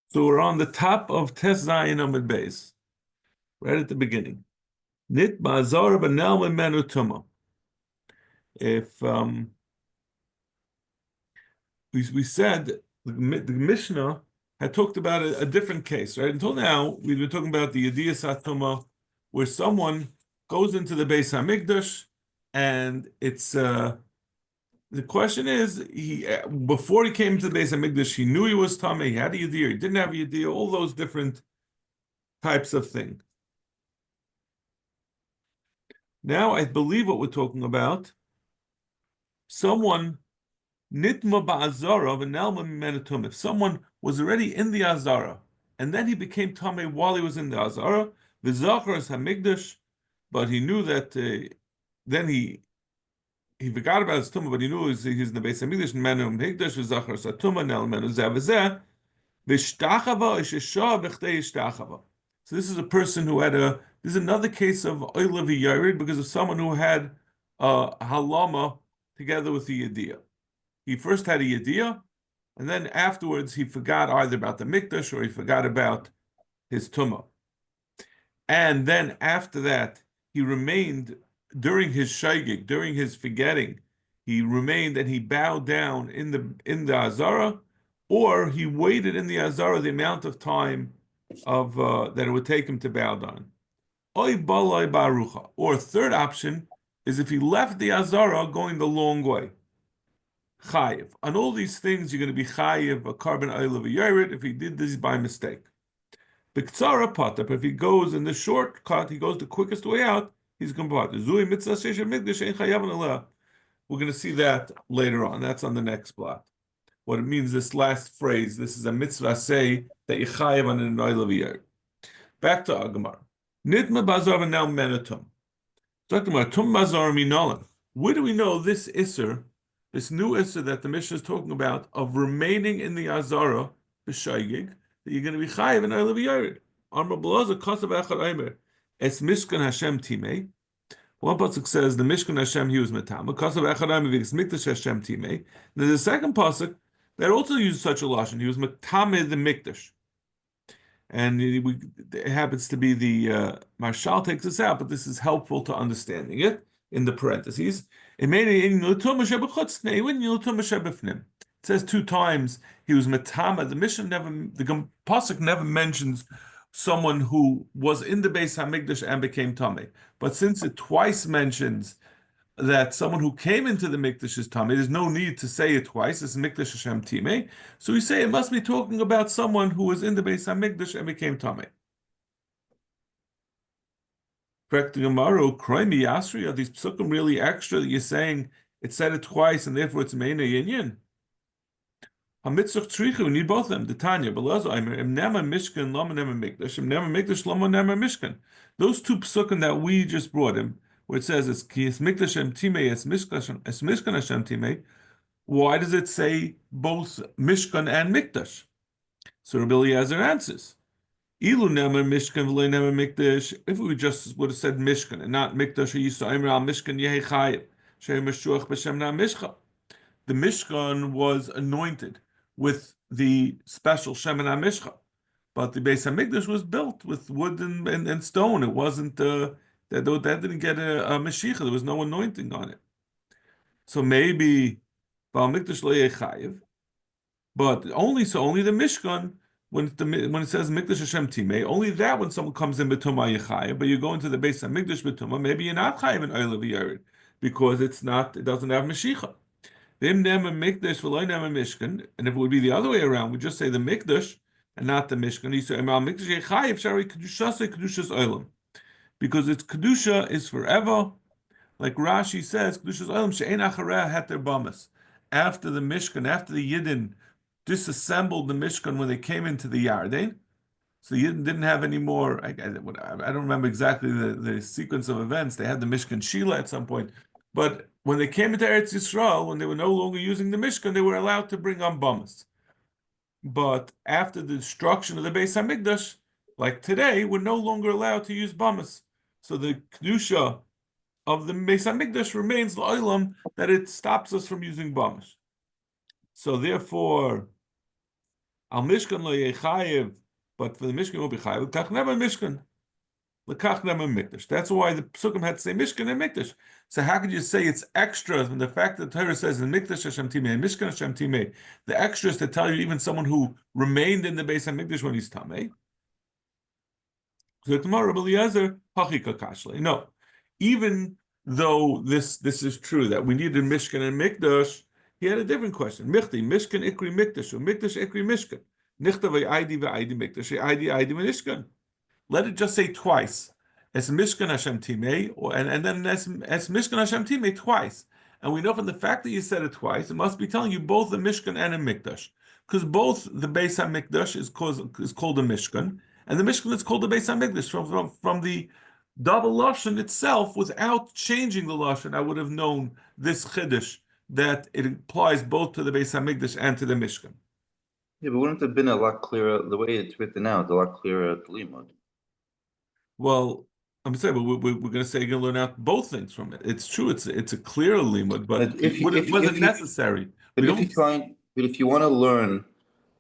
So we're on the top of Tes Zayin Amud Beis, right at the beginning. Nit ba'azar v'nel mimenu tuma. If we said the Mishnah had talked about a different case, right? Until now, we've been talking about the Yediyas HaTuma, where someone goes into the Beis Hamikdash, and it's the question is, he before he came to the Beis Hamikdash, he knew he was Tameh, he had a Yediyah, he didn't have a Yediyah, all those different types of things. Now I believe what we're talking about. Someone nitma ba'azara v'nelma mimenu tumah. If someone was already in the azara and then he became tameh while he was in the azara, v'zachar es hamikdash, but he knew that then he forgot about his tumah, but he knew he's in the Beis Hamikdash, menu hamikdash v'zachar es hatumah nel menu zeh v'zeh v'shtachava ishesha b'chtei ishtachava. So this is a person who had this is another case of oila v'yarid because of someone who had halama together with the yediyah. He first had a yediyah, and then afterwards he forgot either about the mikdash or he forgot about his tumah. And then after that, he remained during his shaygig, during his forgetting, he remained and he bowed down in the azara, or he waited in the azara the amount of time of that it would take him to bow down. Oy balay barucha. Or third option is if he left the azara going the long way. Chayiv. On all these things, you're going to be chayiv a carbon oil of a yared if he did this by mistake. B'ktsara patap. If he goes in the shortcut, he goes the quickest way out, he's going to be zui mitzvah sheish migdash ein chayav aleh. We're going to see that later on. That's on the next plot. What it means, this last phrase, this is a mitzvah say that you chayiv on an oil of a yared. Back to Agamar. Nitma bazar v'nel menatum. Talking about tum bazar minolan. Where do we know this isser? This new issue that the Mishnah is talking about of remaining in the Azara, b'shaygig, that you're going to be chayiv and oil of yared. Amar b'loza kasav echad omer, es mishkan Hashem timei. One pasuk says the mishkan Hashem he was metama. Kasav echad omer v'es mikdash Hashem timei. There's a second pasuk that also uses such a lashon. He was metame the mikdash, and it happens to be the Marshal takes this out, but this is helpful to understanding it in the parentheses. It says two times he was metama. The Mishnah the pasuk never mentions someone who was in the Beis Hamikdash and became tameh. But since it twice mentions that someone who came into the Mikdash is tameh, there's no need to say it twice. It's Mikdash Hashem timeh. So we say it must be talking about someone who was in the Beis Hamikdash and became tameh. Correct the Gemara, Kroimi Yasri, are these psukim really extra that you're saying it said it twice and therefore it's Meina Yinyan? Hamitzach Trichu, we need both of them. The Tanya, Belazo Aimer, Nema Mishkan, Lama Nema Mikdash, Nema Mikdash, Lama Nema Mishkan. Those two psukim that we just brought him, where it says it's Kiyas Mikdash Hashem Timei, it's Mishkan Hashem Timei. Why does it say both Mishkan and Mikdash? So Rabbi Eliezer answers. Ilu nemer mishkan v'lei nemer mikdash. If we just would have said mishkan and not mikdash, or yisrael aimer al mishkan yehi chayiv she'er meshuach b'shem na mishcha. The mishkan was anointed with the special shem na mishcha, but the Beis Hamikdash was built with wood and stone. It wasn't that didn't get a meshicha. There was no anointing on it. So maybe b'al mikdash lo yehi chayiv, but only the mishkan. When it says Mikdash Hashem Timei, only that when someone comes in B'tumah Yechayim, but you go into the Beis Hamikdash B'tumah, maybe you're not Chayiv in Oil of Yared, because it doesn't have Mashiach. V'im nema Mikdash v'loy nema Mishkan, and if it would be the other way around, we just say the Mikdash and not the Mishkan. You say Emal Mikdash Yechayiv Shari Kedushas Kedushas Olam, because its Kedusha is forever, like Rashi says, Kedushas Olam she'ein achareh heter bamas. After the Mishkan, after the Yidden disassembled the Mishkan when they came into the Yarden, so you didn't have any more. I don't remember exactly the sequence of events. They had the Mishkan Shila at some point, but when they came into Eretz Yisrael, when they were no longer using the Mishkan, they were allowed to bring on Bamas. But after the destruction of the Beis Hamikdash, like today, we're no longer allowed to use Bamas. So the Kedusha of the Beis Hamikdash remains the Olam, that it stops us from using Bamas. So therefore, Al Mishkan lo yechayev, but for the Mishkan will be chayev. Kach never Mishkan. Lekach never Mikdash. That's why the Psukim had to say Mishkan and Mikdash. So how could you say it's extra from the fact that the Torah says in Mikdash Hashem Timei and Mishkan Hashem Timei? The extras to tell you even someone who remained in the base of Mikdash when he's Tamei. No, even though this is true that we needed Mishkan and Mikdash, he had a different question. Michti, Mishkan Ikri Mikdash, or Mikdash Ikri Mishkan. Nichta ve'aydi ve'aydi Mikdash, ve'aydi aydi Mishkan. Let it just say twice. Es Mishkan Hashem Timei, and then es Mishkan Hashem Timei twice. And we know from the fact that you said it twice, it must be telling you both a Mishkan and a Mikdash. Because both the Beis HaMikdash is called a Mishkan, and the Mishkan is called the Beis HaMikdash. From the double Lashon itself, without changing the Lashon, I would have known this Chiddush, that it applies both to the Beis HaMikdash and to the Mishkan. Yeah, but wouldn't it have been a lot clearer, the way it's written out, a lot clearer at Limud? Well, I'm saying, but we're going to say you're going to learn out both things from it. It's true, it's a clear limud, but it wasn't necessary. But if you want to learn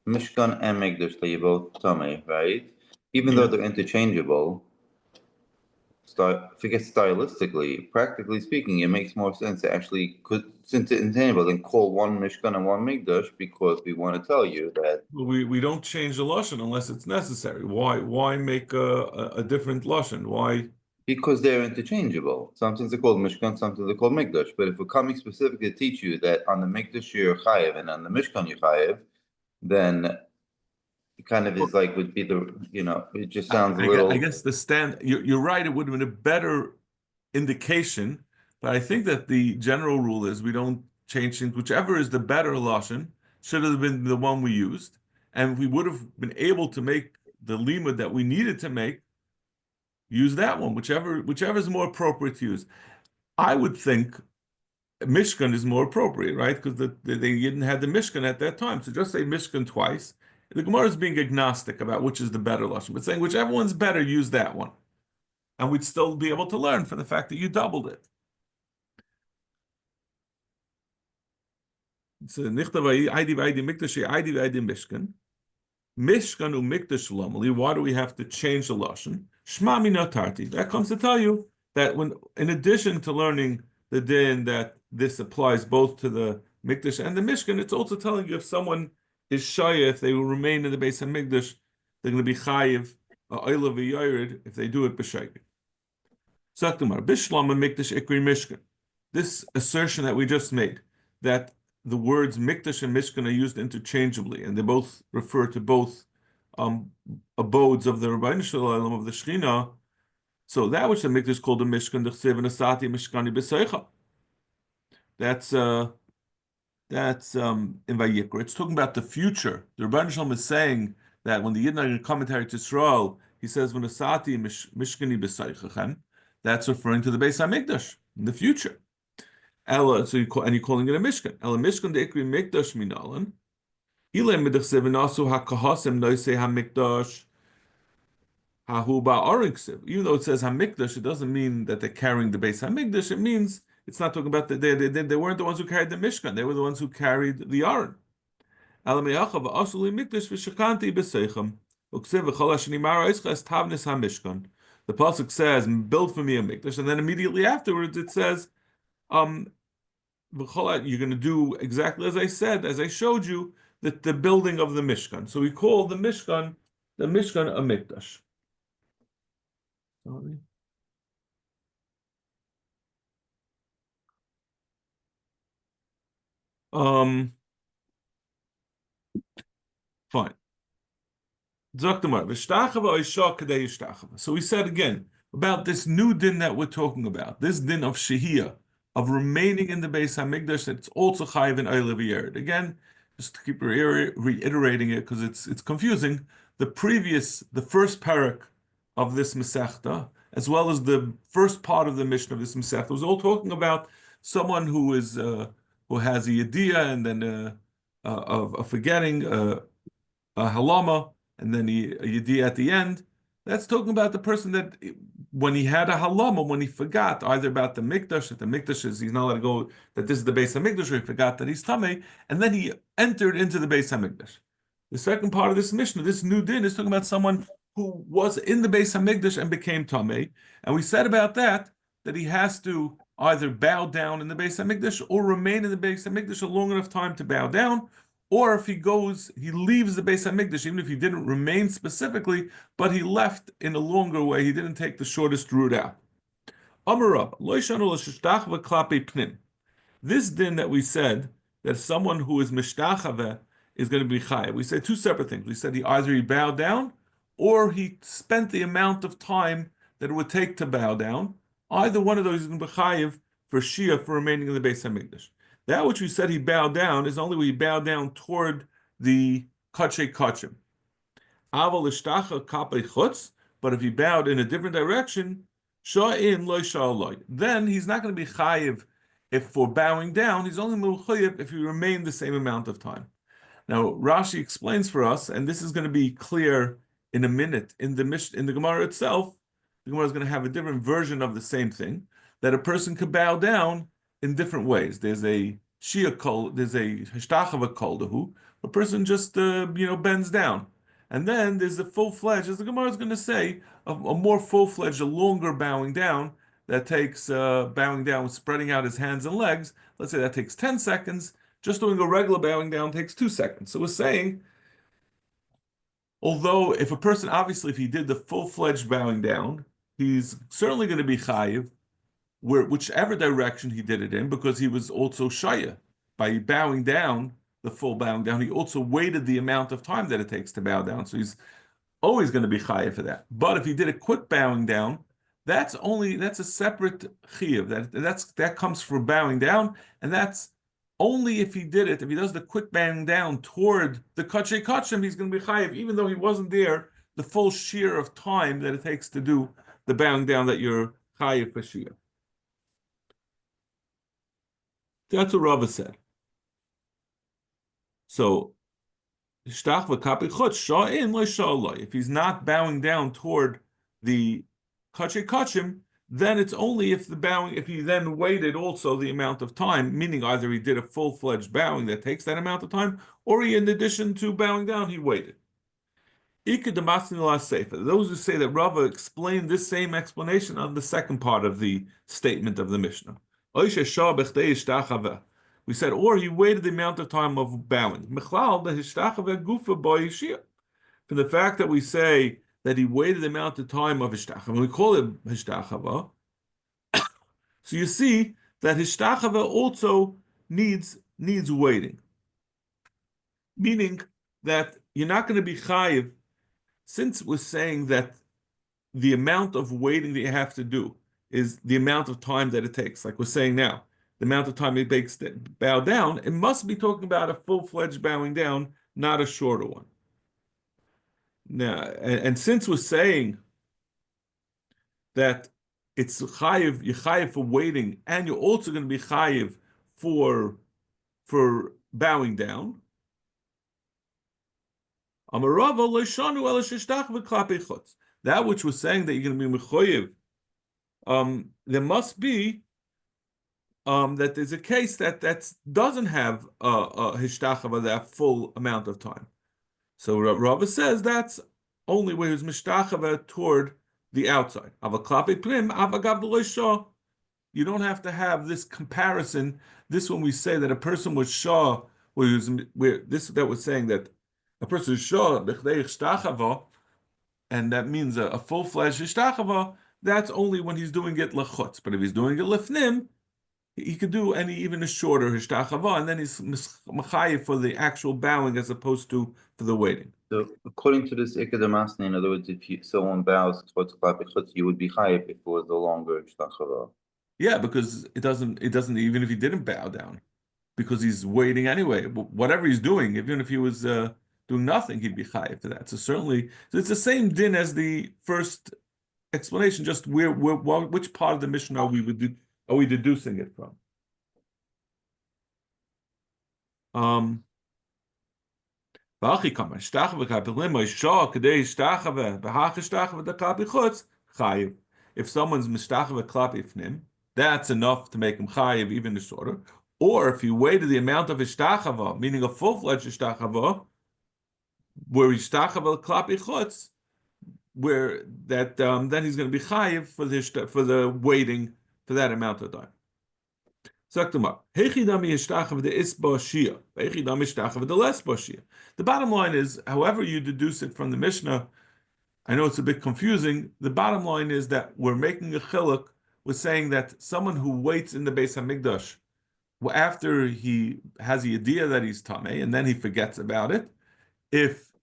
Mishkan and Mikdash, that you both Tamei, right? Even though they're interchangeable, forget stylistically, practically speaking, it makes more sense to actually, since it's interchangeable, then call one Mishkan and one Mikdash, because we want to tell you that we don't change the lashon unless it's necessary. Why make a different lashon? Why? Because they're interchangeable. Sometimes they're called Mishkan, sometimes they're called Mikdash. But if we're coming specifically to teach you that on the Mikdash you're chayev and on the Mishkan you're chayev, then it kind of is like would be the, it just sounds a little. I guess you're right, it would have been a better indication, but I think that the general rule is we don't change things. Whichever is the better lashon should have been the one we used, and we would have been able to make the limud that we needed to make, use that one, whichever is more appropriate to use. I would think Mishkan is more appropriate, right? Because they didn't have the Mishkan at that time. So just say Mishkan twice. The Gemara is being agnostic about which is the better lashon, but saying whichever one's better, use that one, and we'd still be able to learn from the fact that you doubled it. So nichtav aydi v'aydi mikdash aydi v'aydi Mishkan. Mishkan u mikdash lomali. Why do we have to change the lashon? Shma mina tarti. That comes to tell you that when, in addition to learning the din that this applies both to the mikdash and the Mishkan, it's also telling you if someone is shaya, if they will remain in the Beis HaMikdash, they're going to be chayiv oila v'yored if they do it b'shayik. Saktumar bishlam mikdash ikri Mishkan. This assertion that we just made, that the words mikdash and Mishkan are used interchangeably, and they both refer to both abodes of the Rabbeinu Shalom of the Shechina. So that which the mikdash called the Mishkan, the chsev and asati mishkani b'seicha. That's in Vayikra. It's talking about the future. The Rabbeinu Shalom is saying that when the Yidden commentary to Yisrael, he says when asati mishkani b'seichachem, that's referring to the Beis HaMikdash in the future. Ella, so you're calling it a Mishkan. Ella Mishkan de Ikri Mikdash minalan. Ile midachsev nasu hakahasem noisei hamikdash hahu ba'arinksiv. Even though it says hamikdash, it doesn't mean that they're carrying the Beis HaMikdash. It means it's not talking about they weren't the ones who carried the Mishkan. They were the ones who carried the Aron. Ela me'achav asuli mikdash v'shakanti b'seichem. Uksiv v'chol ha'shnimara ischas tavnis hamishkan. The pasuk says, "Build for me a mikdash," and then immediately afterwards it says, you're going to do exactly as I said, as I showed you, that the building of the Mishkan. So we call the Mishkan a Mikdash. Fine. So we said again about this new din that we're talking about, this din of Shehiyah, of remaining in the Beis HaMikdash, that's also chayiv in Oila v'Yered. Again, just to keep reiterating it because it's confusing. The first parak of this Masechta, as well as the first part of the mission of this Masechta, was all talking about someone who has a yediyah and then of forgetting a halama and then a yediyah at the end. That's talking about the person that when he had a halama, when he forgot either about the mikdash, that the mikdash is he's not allowed to go, that this is the Beis HaMikdash, or he forgot that he's tamei, and then he entered into the Beis HaMikdash. The second part of this Mishnah, this new din, is talking about someone who was in the Beis Hamikdash and became Tameh. And we said about that he has to either bow down in the Beis Hamikdash or remain in the Beis Hamikdash a long enough time to bow down. Or if he leaves the Beis Hamikdash, even if he didn't remain specifically, but he left in a longer way, he didn't take the shortest route out. Amar lo yishanu l'shishtach v'klape pnim. This din that we said that someone who is mishtachave is going to be chayav. We said two separate things. We said either he bowed down or he spent the amount of time that it would take to bow down. Either one of those is going to be chayav for Shia for remaining in the Beis Hamikdash. That which we said he bowed down is only when he bowed down toward the kachei kachim. Aval ishtacha kapei chutz, but if he bowed in a different direction, sha'in loy sha'aloy, then he's not going to be chayiv. If for bowing down, he's only mechayiv if he remained the same amount of time. Now Rashi explains for us, and this is going to be clear in a minute in the Gemara itself. The Gemara is going to have a different version of the same thing, that a person could bow down in different ways. There's a shia kol, there's a hashtachava kol dehu. A person just bends down, and then there's the full-fledged, as the Gemara is going to say, a more full-fledged, a longer bowing down that takes bowing down, spreading out his hands and legs. Let's say that takes 10 seconds. Just doing a regular bowing down takes 2 seconds. So we're saying, although if a person, obviously, if he did the full-fledged bowing down, he's certainly going to be chayiv, whichever direction he did it in, because he was also shaya. By bowing down, the full bowing down, he also waited the amount of time that it takes to bow down. So he's always going to be chayiv for that. But if he did a quick bowing down, that's a separate chiyuv. That comes for bowing down, and that's only if he did it. If he does the quick bowing down toward the kachei kachim, he's going to be chayiv, even though he wasn't there the full shear of time that it takes to do the bowing down that you're chayiv for shear. That's what Rava said. So, if he's not bowing down toward the kachei kachim, then it's only if he then waited also the amount of time, meaning either he did a full-fledged bowing that takes that amount of time, or he, in addition to bowing down, he waited. Those who say that Rava explained this same explanation on the second part of the statement of the Mishnah. We said, or he waited the amount of time of bowing. From the fact that we say that he waited the amount of time of hishtachava, we call it hishtachava. So you see that hishtachava also needs waiting. Meaning that you're not going to be chayiv, since we're saying that the amount of waiting that you have to do is the amount of time that it takes. Like we're saying now, the amount of time it takes to bow down, it must be talking about a full-fledged bowing down, not a shorter one. Now, and since we're saying that it's chayiv, you're chayiv for waiting, and you're also going to be chayiv for bowing down. That which was saying that you're going to be mechoyev, there must be that there's a case that doesn't have a hishtachava that full amount of time. So Rava says that's only where he's mishtachava toward the outside. You don't have to have this comparison. This when we say that a person was shah, that was saying that a person is shah b'chdei hishtachava, and that means a full-fledged hishtachava. That's only when he's doing it lechutz. But if he's doing it lefnim, he could do even a shorter hishtachava, and then he's mechayiv for the actual bowing as opposed to for the waiting. So, according to this ikademasne, in other words, if someone bows towards klape chutz, you would be chayiv if it was a longer hishtachava. Yeah, because it doesn't even if he didn't bow down, because he's waiting anyway. Whatever he's doing, even if he was doing nothing, he'd be chayiv for that. So certainly, it's the same din as the first explanation. Just which part of the Mishnah are we deducing it from? If someone's mishtachava klapi fnim, that's enough to make him chayiv even the shorter. Or if he waited the amount of hishtachava, meaning a full-fledged hishtachava, where Yishtachav al klapi chutz, where that then he's going to be chayiv for the waiting for that amount of time. The bottom line is, however you deduce it from the Mishnah, I know it's a bit confusing. The bottom line is that we're making a chiluk with saying that someone who waits in the Beis Hamikdash after he has the idea that he's tamei and then he forgets about it, if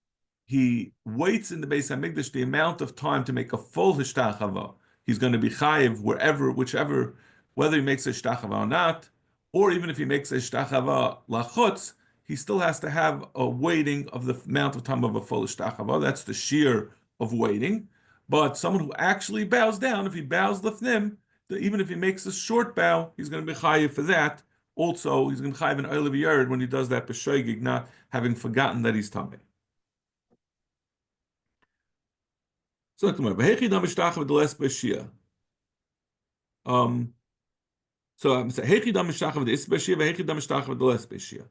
he waits in the Beis Hamikdash the amount of time to make a full hishtachava, he's going to be chayiv whichever, whether he makes a hishtachava or not, or even if he makes a hishtachava lachutz, he still has to have a waiting of the amount of time of a full hishtachava. That's the shear of waiting. But someone who actually bows down, if he bows lefnim, even if he makes a short bow, he's going to be chayiv for that. Also, he's going to chayiv an oil of yard when he does that b'shoigig, not having forgotten that he's tamei. So so I'm saying, Hechidam Mishtach of the Isbashia, Hechidam Mishtach of the less Bashia.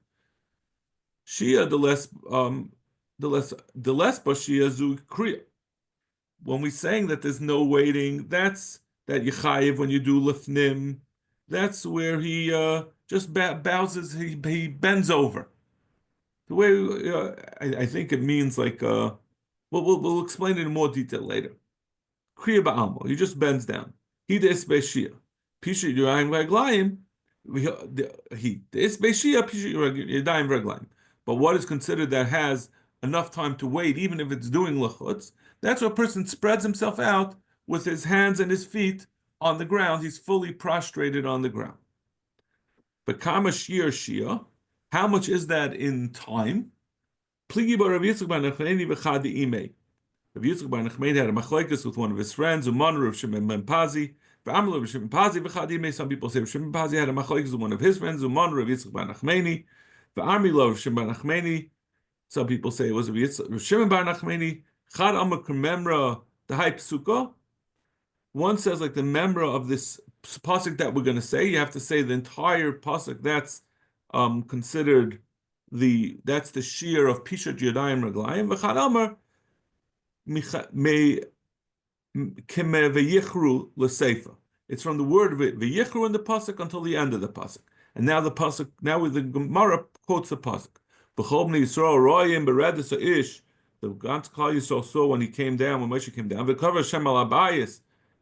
Shia the less Bashia Zu Kriya. When we're saying that there's no waiting, that's that Yechayev when you do Lifnim, that's where he just bows he bends over. The way I think it means like we'll explain it in more detail later. Kriya ba'almo, he just bends down. He the Isbashia. Pisha Yurayim Raglayim, the Isbeshia Pisha Yurayim Raglayim. But what is considered that has enough time to wait, even if it's doing lachutz, that's where a person spreads himself out with his hands and his feet on the ground. He's fully prostrated on the ground. But Kama Shir Shia, how much is that in time? Pligi Bar Rav Yitzchak Bar Nachmani v'Chadi Imei. Rav Yitzchak Bar Nachmani had a machlokes with one of his friends, Uman Rav Shimon ben Pazi. Some people say Shimon Pazi had a machlokes with one of his friends, Uman Rav Yitzchak Bar Nachmani. Rav Shimon Bar Nachmani. Some people say it was Rav Shimon Bar Nachmani. Chad Amar Memra the Hai Psuka. One says like the memra of this pasuk that we're going to say. You have to say the entire pasuk. That's considered that's the shear of Pishat Yadayim Raglayim. V'chad Amar it's from the word v'yichru in the pasuk until the end of the pasuk, and now the Gemara quotes the pasuk. B'chol bnei Yisrael royim beredus haish. The Gantz Klal Yisrael saw when he came down, when Moshe came down. V'kavod Hashem al habayis,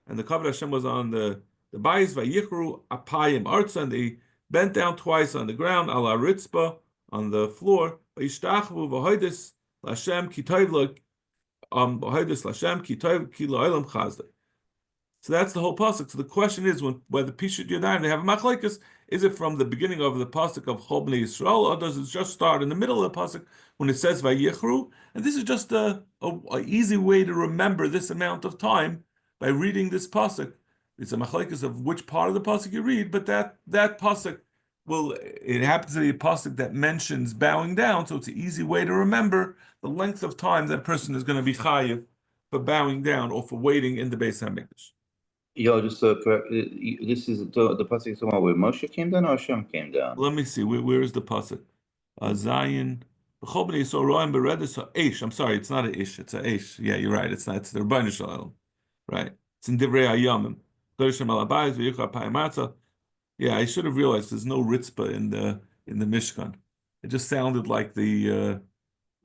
and the kavod Hashem was on the bayis. V'yichru apayim artza, and they bent down twice on the ground, al haritzpa, on the floor. V'yishtachvu v'hoidis l'Hashem ki tov so that's the whole pasuk. So the question is, whether Pishat Yadayim they have a machlekes, is it from the beginning of the pasuk of Chol Bnei Yisrael, or does it just start in the middle of the pasuk when it says Vayichru? And this is just a easy way to remember this amount of time by reading this pasuk. It's a machlekes of which part of the pasuk you read, but that pasuk it happens to be a pasuk that mentions bowing down, so it's an easy way to remember the length of time that person is going to be chayiv for bowing down or for waiting in the Beis Hamikdash. Yo, just correct. This is the pasuk talking about where Moshe came down or Hashem came down. Let me see. Where is the pasuk? Zion. I'm sorry, it's not an ish. It's a ish. Yeah, you're right. It's not. It's the Rebbeinu Shalom. Right. It's in Divrei Hayamim. Yeah, I should have realized there's no ritzpah in the Mishkan. It just sounded like the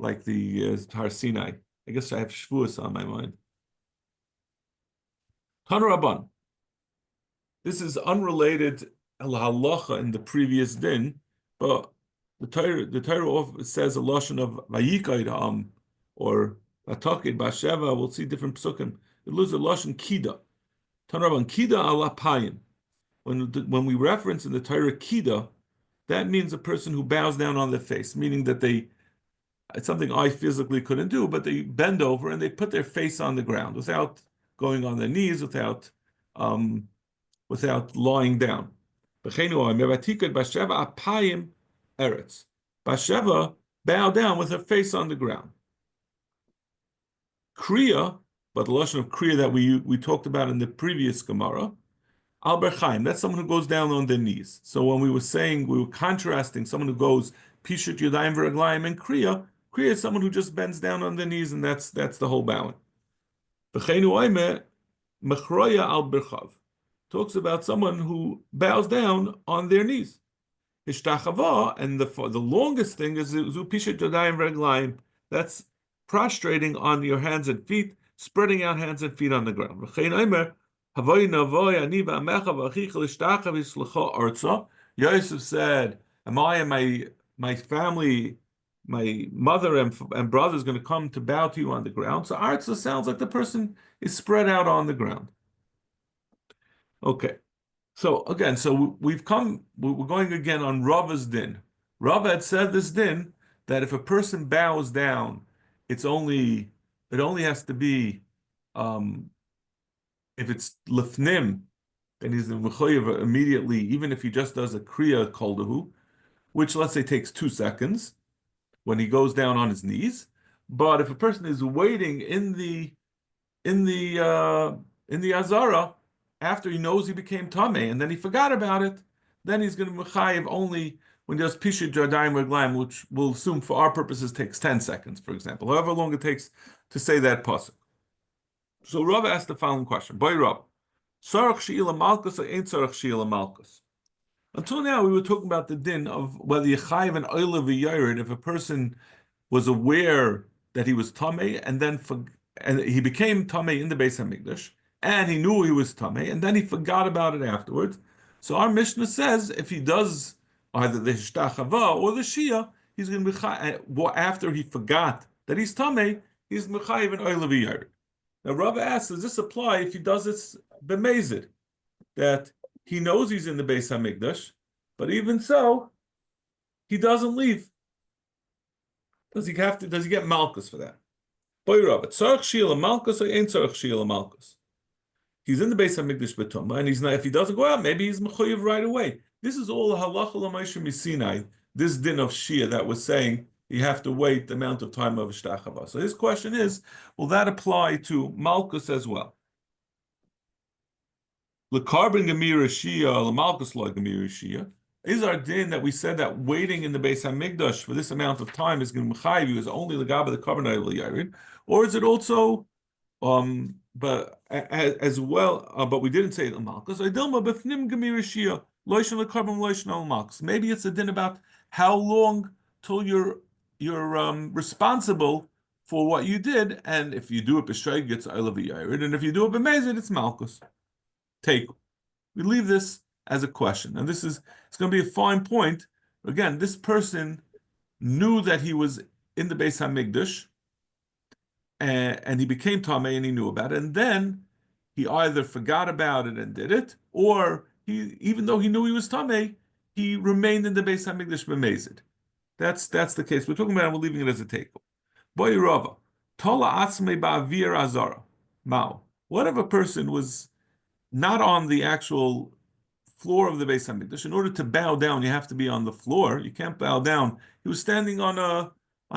Har Sinai. I guess I have Shavuos on my mind. Tan Rabban. This is unrelated al halacha in the previous din, but the Torah says a lashon of vayikaid ha'am or atakid b'asheva. We'll see different psukim. It loses a lashon kida. Tan Rabban kida al apayim. When we reference in the Torah kida, that means a person who bows down on their face, meaning that it's something I physically couldn't do, but they bend over and they put their face on the ground without going on their knees, without lying down. Basheva bow down with her face on the ground. Kriya, but the lashon of kriya that we talked about in the previous Gemara, Al Berchaim, that's someone who goes down on their knees. So when we were contrasting someone who goes Pishat Yadayim V'Raglayim and Kriya, Kriya is someone who just bends down on their knees, and that's the whole bowing. V'cheinu oime mechroya al birchav talks about someone who bows down on their knees. Ishtachava, and the longest thing is zupishet yadayim reglaim. That's prostrating on your hands and feet, spreading out hands and feet on the ground. V'chein omer havoi navoi ani v'amecha v'achicha l'shtachav yislecha arza. Yosef said, "Am I and my family, my mother and brother is going to come to bow to you on the ground?" So arza sounds like the person is spread out on the ground. Okay. So again, we're going again on Rava's din. Rava had said this din that if a person bows down, it only has to be if it's lifnim, then he's in mechoyev immediately, even if he just does a kriya koldahu, which let's say takes 2 seconds when he goes down on his knees. But if a person is waiting in the azara, after he knows he became tamei and then he forgot about it, then he's going to mechayev only when there's pishut jardayim reglaim, which we'll assume for our purposes takes 10 seconds, for example, however long it takes to say that pasuk. So Rav asked the following question: Boy Rav, sarach she'ila malchus or ain't sarach she'ila malchus? Until now, we were talking about the din of whether yechayev and oila v'yared if a person was aware that he was tamei and then and he became tamei in the Beis Hamikdash, and he knew he was tamei, and then he forgot about it afterwards. So our Mishnah says if he does either the hishtachava or the shia, he's going to be after he forgot that he's tamei, he's mechayev and oila v'yared. Now Rava asks, does this apply if he does this b'mezid, that he knows he's in the Beis Hamikdash, but even so, he doesn't leave? Does he get malchus for that? Boy Rava, tzarich shila malchus or ain't tzarich shila malchus? He's in the Beis Hamikdash b'tumah, and he's not. If he doesn't go out, maybe he's mechuyev right away. This is all halacha l'maisha misinai. This din of shia that was saying you have to wait the amount of time of shtachava. So his question is, will that apply to malchus as well? L'karbon gemira shia, l'malchus lo gemira shia. Is our din that we said that waiting in the Beis Hamikdash for this amount of time is going to mechayiv you is only l'gaba the carbon yarid, or is it also but as well? But we didn't say it l'malchus. Maybe it's a din about how long till you're responsible for what you did, and if you do it b'shreg, it's oila v'yarid, and if you do it b'mezid, it's malchus. Take. We leave this as a question, and it's going to be a fine point. Again, this person knew that he was in the Beis Hamikdash, and he became tamei and he knew about it, and then he either forgot about it and did it, or even though he knew he was tamei, he remained in the Beis Hamikdash b'mezid. That's the case. We're talking about, we're leaving it as a take. Boy Rava, tola atzmei ba'avir azara. Mao. What if a person was not on the actual floor of the Beis Hamikdash? In order to bow down, you have to be on the floor. You can't bow down. He was standing on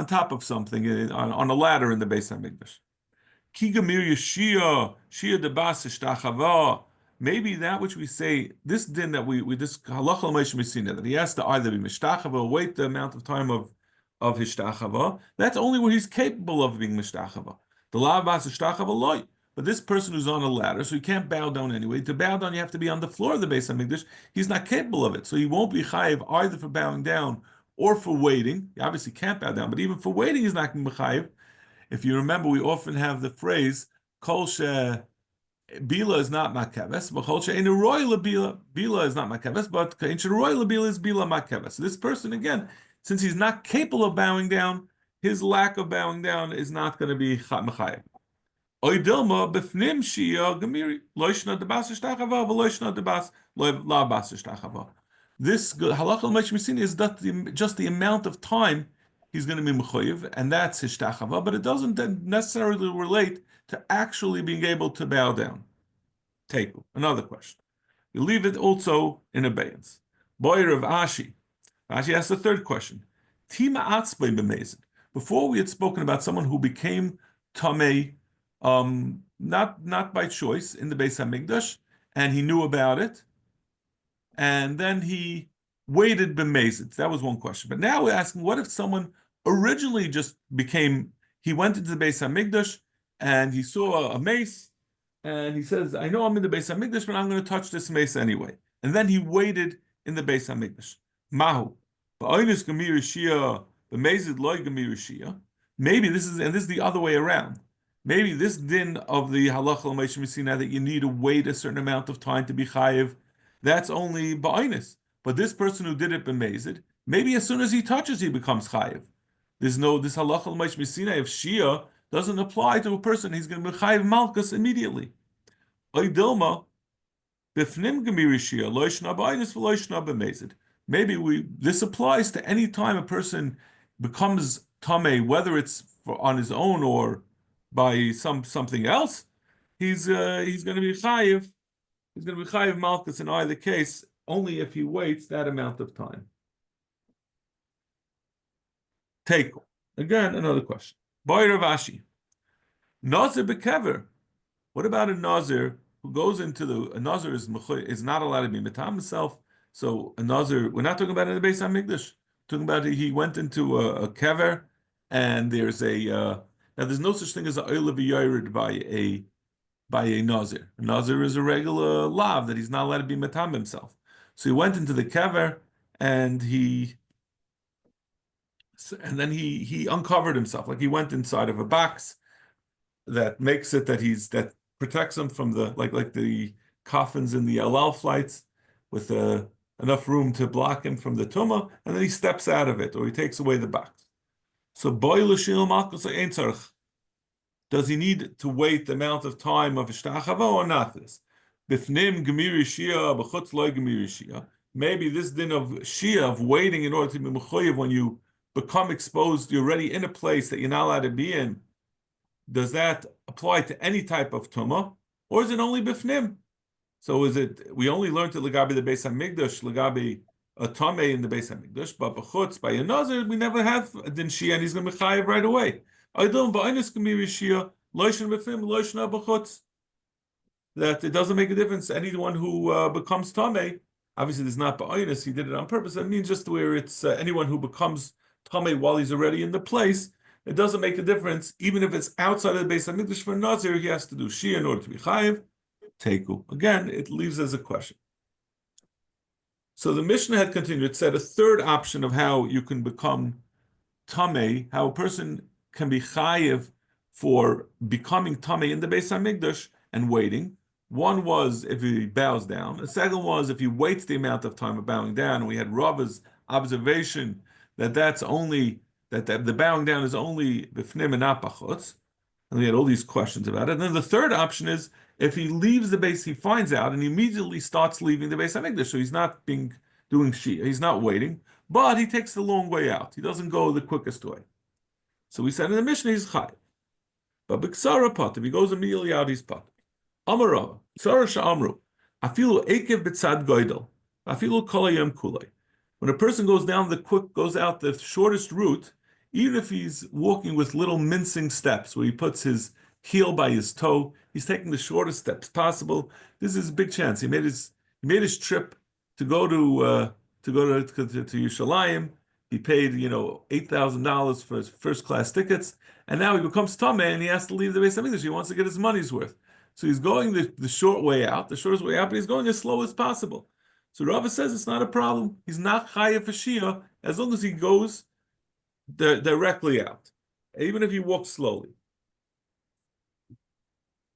top of something, on a ladder in the Beis Hamikdash. Ki gamir yeshia, shia debas ishtachava. Maybe that which we say, this din that we this halacha l'meishim misina, that he has to either be mishtachava, wait the amount of time of hishtachava. That's only where he's capable of being mishtachava. The la bas ishtachava loy. But this person who's on a ladder, so he can't bow down anyway. To bow down, you have to be on the floor of the Beis Hamikdash. He's not capable of it, so he won't be chayiv either for bowing down or for waiting. He obviously can't bow down, but even for waiting, he's not going to be chayiv. If you remember, we often have the phrase "Kol she bila is not makeves, but kol she ein roy bila is not makeves, but ein she roy bila is bila makeves." So this person, again, since he's not capable of bowing down, his lack of bowing down is not going to be mechayiv. Oidilma b'fnim shia gemiri loishna debas ishtachava v'loishna debas la bas ishtachava. This halacha l'meish is that just the amount of time he's going to be mechoyev, and that's hishtachava, but it doesn't necessarily relate to actually being able to bow down. Take another question. You leave it also in abeyance. Boyer of Ashi. Ashi asks the third question. Tima atzbei b'mezid. Before we had spoken about someone who became tamei, not by choice in the Beis Hamikdash, and he knew about it, and then he waited b'mezid. That was one question. But now we're asking, what if someone originally just became, he went into the Beis Hamikdash and he saw a mace, and he says, I know I'm in the Beis Hamikdash, but I'm going to touch this mace anyway. And then he waited in the Beis Hamikdash. Mahu. Ba'oinus gemir Shia, b'mezid loy gemir Shia. Maybe this is the other way around. Maybe this din of the halacha l'moshe misina that you need to wait a certain amount of time to be chayiv, that's only ba'oinus. But this person who did it b'mezid, maybe as soon as he touches, he becomes chayiv. There's no, this halacha l'moshe misina of Shia doesn't apply to a person. He's going to be chayiv malchus immediately. Oidilma, bifnim gemir Shia, lo yishna ba'oinus v'lo yishna b'mezid. Maybe this applies to any time a person becomes tamei, whether it's on his own or by something else. He's going to be chayiv. He's going to be chayiv malchus in either case, only if he waits that amount of time. Take again another question. Boy Rav Ashi, Nazir bekever. What about a Nazir who goes into a Nazir is not allowed to be metam himself? So a Nazir, we're not talking about in the Beis Hamikdash. Talking about he went into a kever, and there's now there's no such thing as a oil v'yored by a Nazir. A Nazir is a regular lav that he's not allowed to be metam himself. So he went into the kever, and then he uncovered himself, like he went inside of a box that makes it that protects him from the like the coffins in the El Al flights with enough room to block him from the tumah, and then he steps out of it, or he takes away the box. So boy l'shil malchus ein tzarich. Does he need to wait the amount of time of ishtachava or not? This bifnim gemir shia b'chutz loy gemir shia. Maybe this din of shia, of waiting in order to be mechuyev, when you become exposed, you're already in a place that you're not allowed to be in. Does that apply to any type of tumah, or is it only bifnim? So is it, we only learned it legabi the Beis Hamikdash, legabi a tamei in the Beis Hamikdash, but b'chutz, by a nazir, we never have a din shia, and he's going to be chayiv right away. That it doesn't make a difference. Anyone who becomes tamei, obviously there's not ba'inus, he did it on purpose. That means just where it's anyone who becomes tamei while he's already in the place, it doesn't make a difference. Even if it's outside of the Beis Hamikdash for nazir, he has to do shia in order to be chayiv. Teku. Again, it leaves as a question. So the Mishnah had continued. It said a third option of how you can become tamei, how a person can be chayiv for becoming tamei in the Beis Hamikdash and waiting. One was if he bows down. The second was if he waits the amount of time of bowing down. And we had Rava's observation that that's only that the bowing down is only b'fnim and not b'chutz. And we had all these questions about it. And then the third option is if he leaves the base, he finds out and he immediately starts leaving the Beis Hamikdash. So he's not doing shia, he's not waiting, but he takes the long way out. He doesn't go the quickest way. So we said in the Mishnah he's chayiv. But b'ksara pot, if he goes immediately out, he's pot. Amarava, ksara sha'amru, afilu ekev b'tzad goydel, afilu kol hayom kulei. When a person goes out the shortest route, even if he's walking with little mincing steps, where he puts his heel by his toe, he's taking the shortest steps possible. This is a big chance. He made his trip to go to Yerushalayim. He paid $8,000 for his first class tickets, and now he becomes tamei and he has to leave the Beis Hamikdash. He wants to get his money's worth, so he's going the short way out, the shortest way out, but he's going as slow as possible. So Rava says it's not a problem. He's not chayav for shia as long as he goes directly out, even if he walks slowly.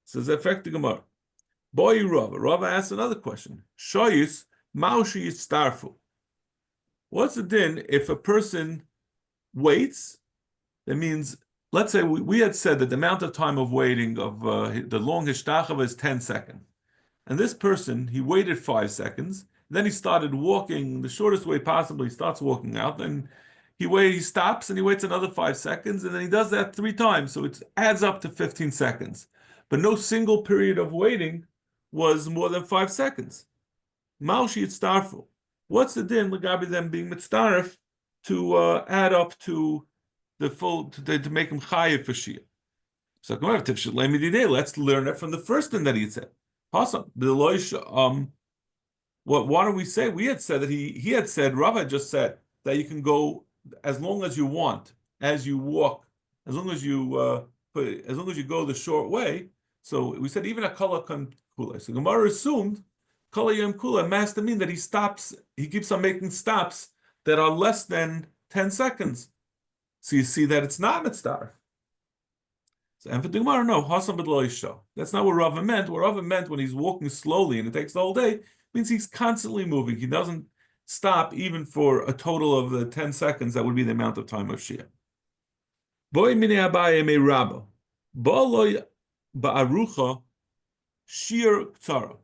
Says affect the Gemara. Boy Rava. Rava asks another question. Shoyis maushi starfu. What's the din if a person waits? That means, let's say we had said that the amount of time of waiting of the long hishtachava is 10 seconds. And this person, he waited 5 seconds, then he started walking the shortest way possible. He starts walking out, then he stops and he waits another 5 seconds, and then he does that 3 times. So it adds up to 15 seconds. But no single period of waiting was more than 5 seconds. Maushi itztarfu. What's the din legabi them being mitztaref to add up to the full to make him chayiv for shia? So let's learn it from the first thing that he said. Why don't we say we had said that he had said, Rava just said that you can go as long as you want as you walk, as long as you as long as you go the short way. So we said even a kala kan kula. So Gemara assumed kala yom kula has to mean that he stops. He keeps on making stops that are less than 10 seconds. So you see that it's not mitzvah. So, and for the Gemara, no, hasam b'lo yisho. That's not what Rava meant. What Rava meant when he's walking slowly and it takes the whole day means he's constantly moving. He doesn't stop even for a total of the 10 seconds. That would be the amount of time of Shia. Boy mine abaye me rabba. Ba'aloy ba'arucha shir ktsara.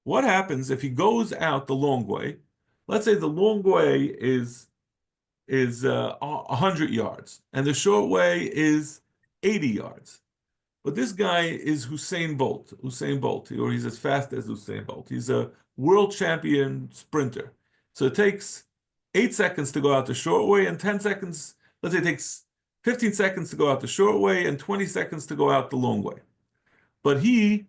What happens if he goes out the long way? Let's say the long way is 100 yards, and the short way is 80 yards. But this guy is Usain Bolt, or he's as fast as Usain Bolt. He's a world champion sprinter. So it takes 8 seconds to go out the short way, and 10 seconds, let's say it takes 15 seconds to go out the short way, and 20 seconds to go out the long way. But he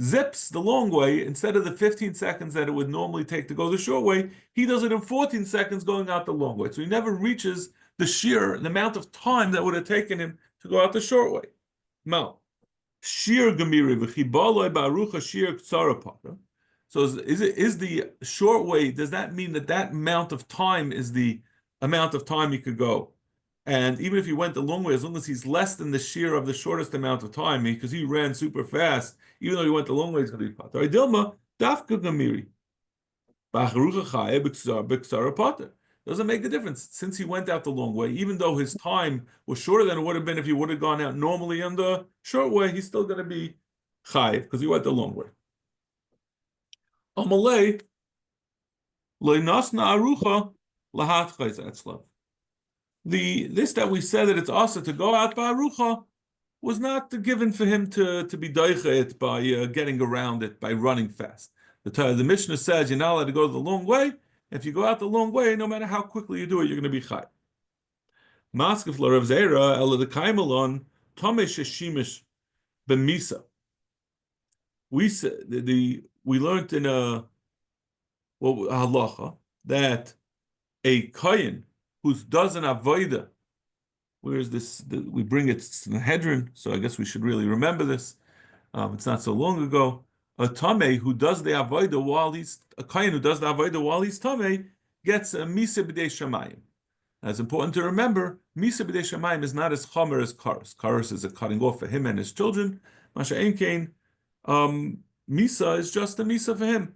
zips the long way. Instead of the 15 seconds that it would normally take to go the short way, he does it in 14 seconds going out the long way. So he never reaches the amount of time that would have taken him to go out the short way. Now, shir gemiri v'chibaloi barucha shir ktsara pata. So is the short way, does that mean that amount of time is the amount of time he could go? And even if he went the long way, as long as he's less than the shear of the shortest amount of time, because he ran super fast, even though he went the long way, he's going to be pater. Dilma dafka gamiri. Doesn't make a difference since he went out the long way. Even though his time was shorter than it would have been if he would have gone out normally on the short way, he's still going to be chayiv because he went the long way. Amalei loinasna arucha lahat chayzatzlav. This that we said that it's also to go out by arucha was not given for him to be daicha it by getting around it by running fast. The Mishnah says you're not allowed to go the long way. If you go out the long way, no matter how quickly you do it, you're going to be chai. Maskef l'Rav Zera ela the kaimelon tomesh shimish b'misa. We learned in a halacha that a kohen who does an avodah, where is this? We bring it to the Hedron, so I guess we should really remember this. It's not so long ago. A tamei who does the avodah while he's a kohen who does the avodah while he's tamei gets a misa b'dei shamayim. It's important to remember misa b'dei shamayim is not as chomer as karas. Karas is a cutting off for him and his children. Masha ein kain, misa is just a misa for him.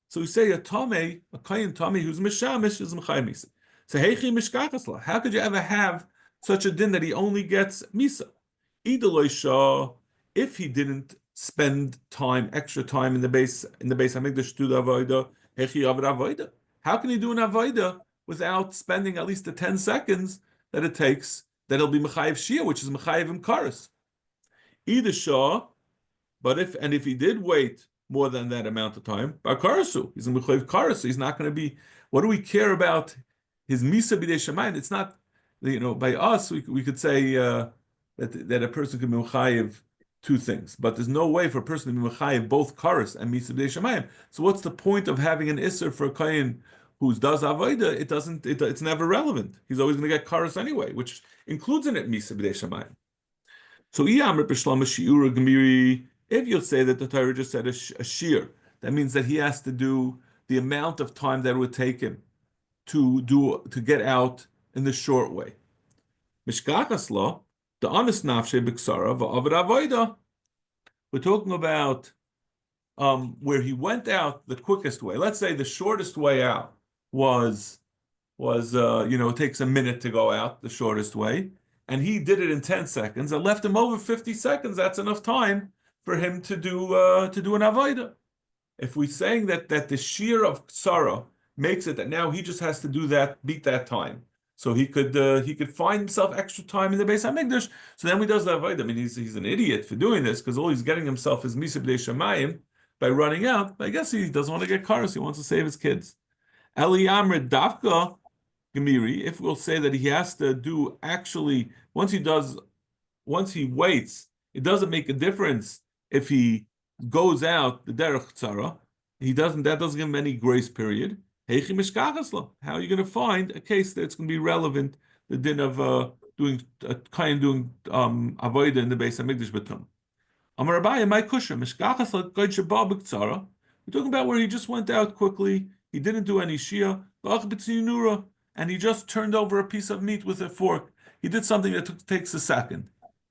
So we say a tamei, a kohen tamei who's mishamish is mechayim misa. So heichi mishkachasla. How could you ever have such a din that he only gets misa? Idoloi shah, if he didn't spend extra time in the base Hamikdash to do the avodah, heichi avar avodah. How can he do an avodah without spending at least the 10 seconds that it takes that he'll be mechayiv shia, which is mechayiv im karas? Either shah, but if he did wait more than that amount of time, by karasu, he's in mechayiv karas, so he's not going to be. What do we care about his misa b'dei shamayim? It's not, by us we could say that a person can be mechayiv two things, but there's no way for a person to be mechayiv both karas and misa b'dei shamayim. So what's the point of having an isser for a kohen who does avodah? It's never relevant. He's always going to get karas anyway, which includes in it misa b'dei shamayim. So if you'll say that the Torah just said a shir, that means that he has to do the amount of time that it would take him to get out in the short way. Mishkachasla, the honest nafshe b'ksara v'avad avodah. We're talking about where he went out the quickest way. Let's say the shortest way out was it takes a minute to go out the shortest way, and he did it in 10 seconds. It left him over 50 seconds. That's enough time for him to do an avodah. If we're saying that the shear of ksara makes it that now he just has to beat that time, so he could find himself extra time in the Beis Hamikdash. So then he does the avodah. I mean, he's an idiot for doing this because all he's getting himself is misa b'dei shamayim by running out. But I guess he doesn't want to get karas. He wants to save his kids. Eli Amr Dafka Gemiri. If we'll say that he has to do actually once he waits, it doesn't make a difference if he goes out the derech tzara. That doesn't give him any grace period. How are you going to find a case that's going to be relevant the din of doing avodah in the Beis Hamikdash betum. Amar Abaye, my kusha mishkachas l'goy sheba b'ktzara. We're talking about where he just went out quickly. He didn't do any shia, and he just turned over a piece of meat with a fork. He did something that takes a second.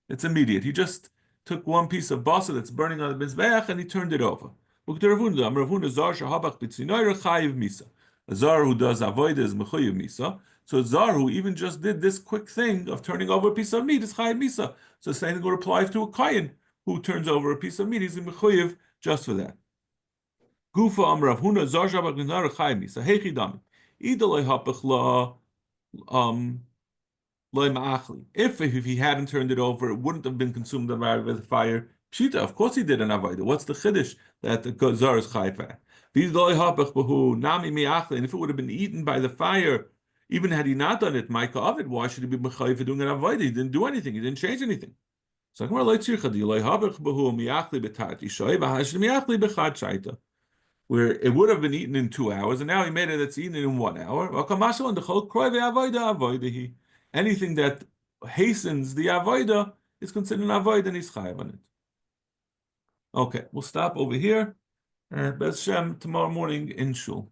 It's immediate. He just took one piece of basa that's burning on the mizbeach and he turned it over. A zar who does avodah is mechuyev misa. So a zar who even just did this quick thing of turning over a piece of meat is chayiv misa. So the same thing would apply to a kayin who turns over a piece of meat. He's in mechuyev just for that. Gufa amrav huna zar shabak minar chayiv misa. Hechi dami. Idalei hapach la if he hadn't turned it over, it wouldn't have been consumed by the fire. Pshita, of course he did an avodah. What's the chiddush that the zar is chayv at? And if it would have been eaten by the fire, even had he not done it, Micah of it, why should he be mechayiv for doing an avodah? He didn't do anything. He didn't change anything. So where it would have been eaten in 2 hours, and now he made it that's eaten in 1 hour. Anything that hastens the avodah is considered an avodah and he's chayav on it. Okay, we'll stop over here. Bez Shem tomorrow morning in Shul.